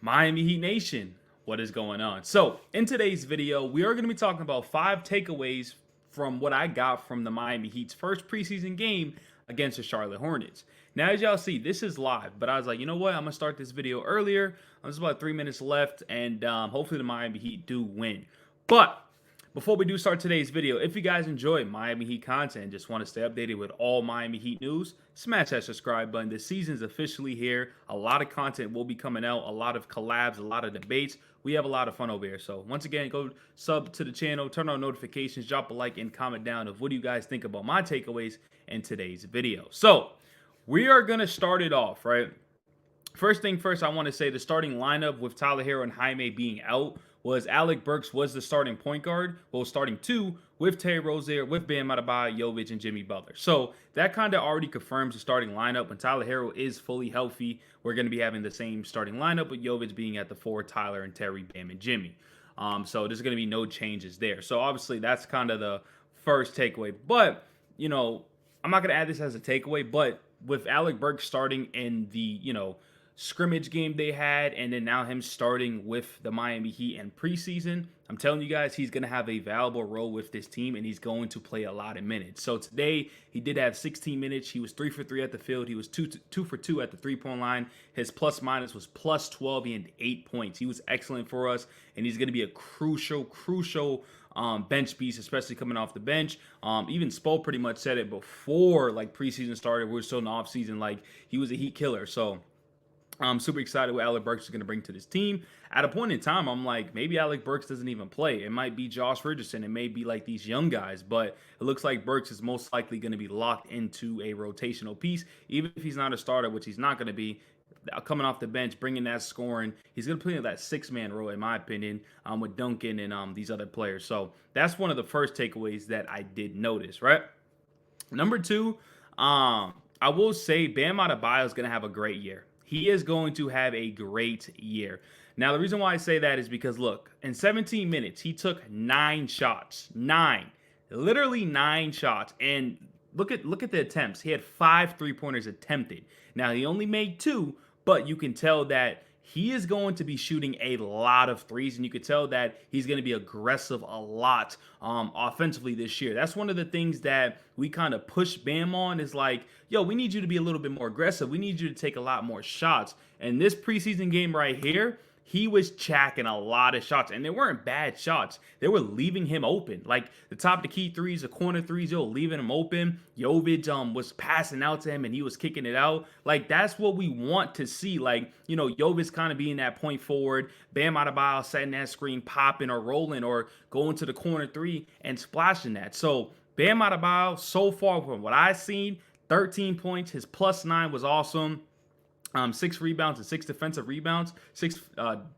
Miami Heat Nation, what is going on? So, in today's video, we are going to be talking about 5 takeaways from what I got from the Miami Heat's first preseason game against the Charlotte Hornets. Now, as y'all see, this is live, but I was like, you know what? I'm going to start this video earlier. There's about 3 minutes left, and hopefully the Miami Heat do win. But before we do start today's video, if you guys enjoy Miami Heat content and just want to stay updated with all Miami Heat news, smash that subscribe button. The season's officially here. A lot of content will be coming out, a lot of collabs, a lot of debates. We have a lot of fun over here. So once again, go sub to the channel, turn on notifications, drop a like, and comment down of what do you guys think about my takeaways in today's video. So we are going to start it off, right? First thing first, I want to say the starting lineup with Tyler Herro and Jaime being out was Alec Burks was the starting point guard. Well, starting two with Terry Rozier, with Bam Adebayo, Jovic, and Jimmy Butler. So that kind of already confirms the starting lineup. When Tyler Herro is fully healthy, we're going to be having the same starting lineup with Jovic being at the 4, Tyler and Terry, Bam, and Jimmy. So there's going to be no changes there. So obviously that's kind of the first takeaway. But, you know, I'm not going to add this as a takeaway, but with Alec Burks starting in the, scrimmage game they had, and then now him starting with the Miami Heat in preseason, I'm telling you guys, he's going to have a valuable role with this team, and he's going to play a lot of minutes. So today, he did have 16 minutes. He was 3 for 3 at the field. He was 2 for 2 at the three-point line. His plus-minus was plus 12. He had 8 points. He was excellent for us, and he's going to be a crucial bench piece, especially coming off the bench. Even Spo pretty much said it before preseason started. We were still in the offseason. He was a Heat killer. So I'm super excited what Alec Burks is going to bring to this team. At a point in time, I'm like, maybe Alec Burks doesn't even play. It might be Josh Richardson. It may be like these young guys, but it looks like Burks is most likely going to be locked into a rotational piece, even if he's not a starter, which he's not going to be. Coming off the bench, bringing that scoring, he's going to play in that 6-man role, in my opinion, with Duncan and these other players. So that's one of the first takeaways that I did notice, right? Number two, I will say Bam Adebayo is going to have a great year. He is going to have a great year. Now, the reason why I say that is because, look, in 17 minutes, he took 9 shots. 9. Literally 9 shots. And look at the attempts. He had 5 3-pointers attempted. Now, he only made 2, but you can tell that he is going to be shooting a lot of threes, and you could tell that he's going to be aggressive a lot offensively this year. That's one of the things that we kind of push Bam on is like, yo, we need you to be a little bit more aggressive. We need you to take a lot more shots. And this preseason game right here, he was chacking a lot of shots, and they weren't bad shots. They were leaving him open. Like the top of the key threes, the corner threes, leaving him open. Jovic was passing out to him, and he was kicking it out. Like, that's what we want to see. Like, Jovic kind of being that point forward, Bam Adebayo setting that screen, popping or rolling or going to the corner 3 and splashing that. So Bam Adebayo, so far from what I've seen, 13 points. His plus 9 was awesome. 6 rebounds and 6 defensive rebounds. 6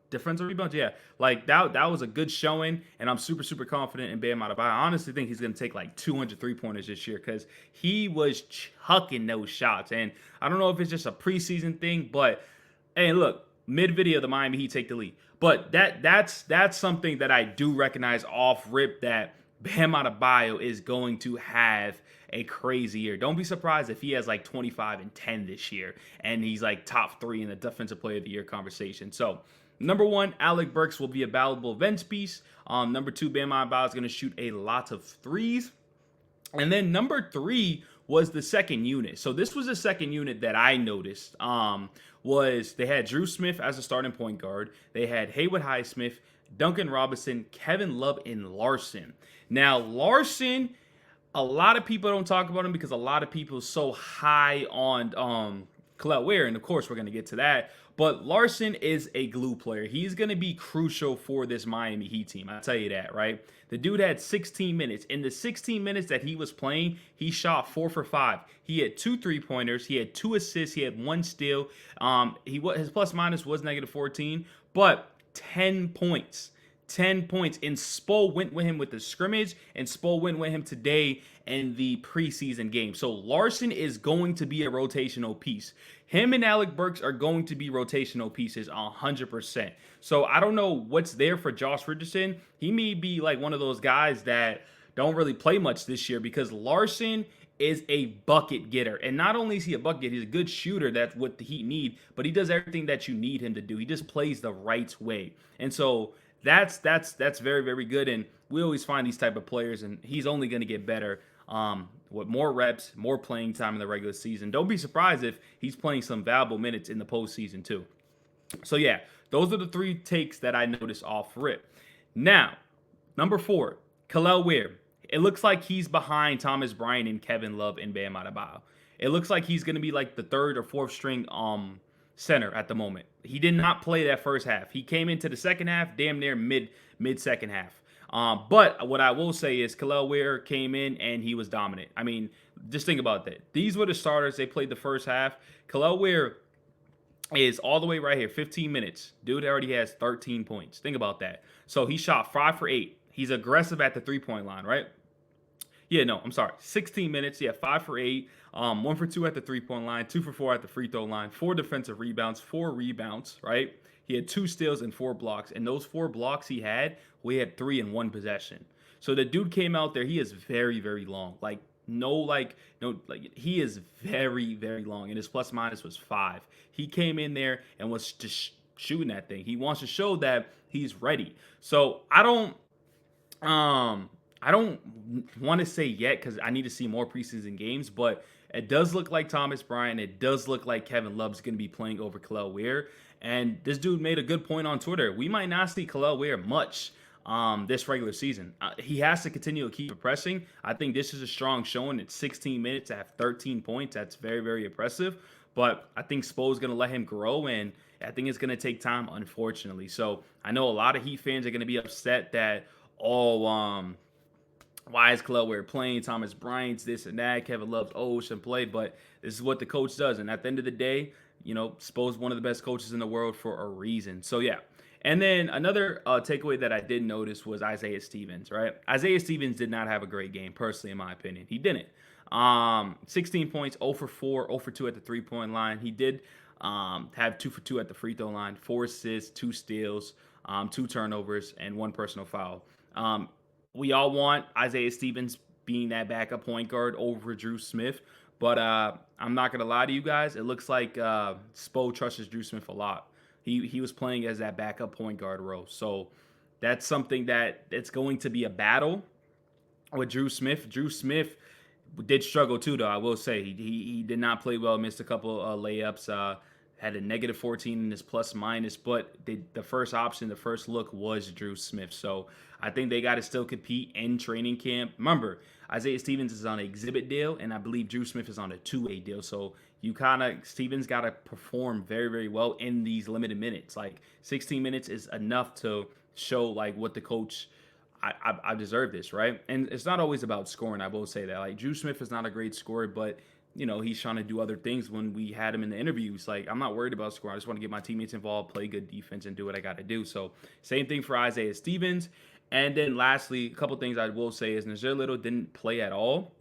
defensive rebounds. Yeah, like that was a good showing, and I'm super confident in Bam Adebayo. I honestly think he's going to take like 200 3-pointers this year because he was chucking those shots. And I don't know if it's just a preseason thing, but hey, look, mid-video, the Miami Heat take the lead. But that's something that I do recognize off rip, that Bam Adebayo is going to have a crazy year. Don't be surprised if he has like 25 and 10 this year, and he's like top 3 in the Defensive Player of the Year conversation. So, number 1, Alec Burks will be a valuable bench piece. Number 2, Bam Adebayo is going to shoot a lot of threes. And then number 3 was the second unit. So this was the second unit that I noticed. Was they had Drew Smith as a starting point guard. They had Haywood Highsmith, Duncan Robinson, Kevin Love, and Larson. Now, Larson, a lot of people don't talk about him because a lot of people are so high on Kel'el Ware, and of course we're going to get to that. But Larson is a glue player. He's going to be crucial for this Miami Heat team. I'll tell you that, right? The dude had 16 minutes. In the 16 minutes that he was playing, he shot 4 for 5. He had 2 3-pointers. He had 2 assists. He had 1 steal. His plus minus was -14, but 10 points. 10 points. And Spo went with him with the scrimmage, and Spo went with him today in the preseason game. So Larson is going to be a rotational piece. Him and Alec Burks are going to be rotational pieces 100%. So I don't know what's there for Josh Richardson. He may be like one of those guys that don't really play much this year, because Larson is a bucket getter. And not only is he a bucket getter, he's a good shooter. That's what the Heat need, but he does everything that you need him to do. He just plays the right way. And so that's very, very good. And we always find these type of players, and he's only going to get better with more reps, more playing time in the regular season. Don't be surprised if he's playing some valuable minutes in the postseason too. So yeah, those are the 3 takes that I noticed off rip. Now, number 4, Kel'el Ware. It looks like he's behind Thomas Bryant and Kevin Love and Bam Adebayo. It looks like he's going to be like the 3rd or 4th string center at the moment. He did not play that first half. He came into the second half damn near mid second half. But what I will say is Kel'el Ware came in and he was dominant. I mean, just think about that. These were the starters. They played the first half. Kel'el Ware is all the way right here, 15 minutes. Dude already has 13 points. Think about that. So he shot 5 for 8. He's aggressive at the 3-point line, right? Yeah, no, I'm sorry. 16 minutes. Yeah, 5 for 8. 1 for 2 at the 3-point line. 2 for 4 at the free throw line. 4 defensive rebounds. 4 rebounds, right? He had 2 steals and 4 blocks. And those 4 blocks he had, we had 3 in 1 possession. So the dude came out there. He is very, very long. He is very, very long, and his plus minus was 5. He came in there and was just shooting that thing. He wants to show that he's ready. So I don't want to say yet because I need to see more preseason games, but it does look like Thomas Bryant. It does look like Kevin Love's going to be playing over Kel'el Ware. And this dude made a good point on Twitter. We might not see Kel'el Ware much this regular season. He has to continue to keep pressing. I think this is a strong showing. It's 16 minutes to have 13 points. That's very, very impressive. But I think Spo's going to let him grow, and I think it's going to take time, unfortunately. So I know a lot of Heat fans are going to be upset that, why is Kel'el Ware playing? Thomas Bryant's this and that. Kevin Love's, shouldn't play. But this is what the coach does. And at the end of the day, Spo's one of the best coaches in the world for a reason. So, yeah. And then another takeaway that I did notice was Isaiah Stevens, right? Isaiah Stevens did not have a great game, personally, in my opinion. He didn't. 16 points, 0 for 4, 0 for 2 at the 3-point line. He did have 2 for 2 at the free throw line, 4 assists, 2 steals, 2 turnovers, and 1 personal foul. We all want Isaiah Stevens being that backup point guard over Drew Smith. But I'm not going to lie to you guys. It looks like Spo trusts Drew Smith a lot. He was playing as that backup point guard role. So that's something it's going to be a battle with Drew Smith. Drew Smith did struggle too, though, I will say. He did not play well, missed a couple layups, had a negative 14 in his plus minus, but the first option, the first look was Drew Smith. So I think they got to still compete in training camp. Remember, Isaiah Stevens is on an exhibit deal, and I believe Drew Smith is on a 2-way deal. So Stevens got to perform very, very well in these limited minutes. Like 16 minutes is enough to show like what the coach, I deserve this, right? And it's not always about scoring. I will say that. Like Drew Smith is not a great scorer, but he's trying to do other things. When we had him in the interviews, like, I'm not worried about scoring. I just want to get my teammates involved, play good defense, and do what I got to do. So same thing for Isaiah Stevens. And then lastly, a couple things I will say is Nazir Little didn't play at all.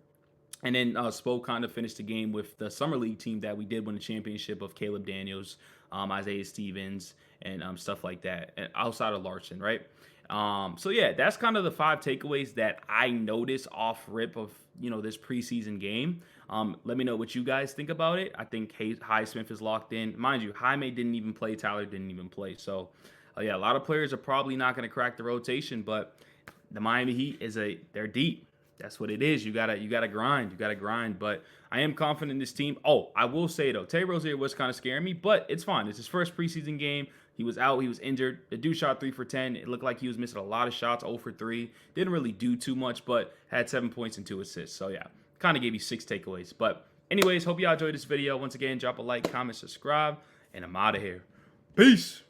And then Spo kind of finished the game with the Summer League team that we did win the championship of Caleb Daniels, Isaiah Stevens, and stuff like that, and outside of Larson, right? So yeah, that's kind of the 5 takeaways that I noticed off rip of this preseason game. Let me know what you guys think about it. I think Highsmith is locked in. Mind you, Jaime didn't even play. Tyler didn't even play. So yeah, a lot of players are probably not going to crack the rotation, but the Miami Heat they're deep. That's what it is. You gotta grind. You gotta grind. But I am confident in this team. Oh, I will say though, Terry Rozier was kind of scaring me, but it's fine. It's his first preseason game. He was out. He was injured. The dude shot 3 for 10. It looked like he was missing a lot of shots. 0 for 3. Didn't really do too much, but had 7 points and 2 assists. So yeah, kind of gave you 6 takeaways. But anyways, hope y'all enjoyed this video. Once again, drop a like, comment, subscribe, and I'm out of here. Peace.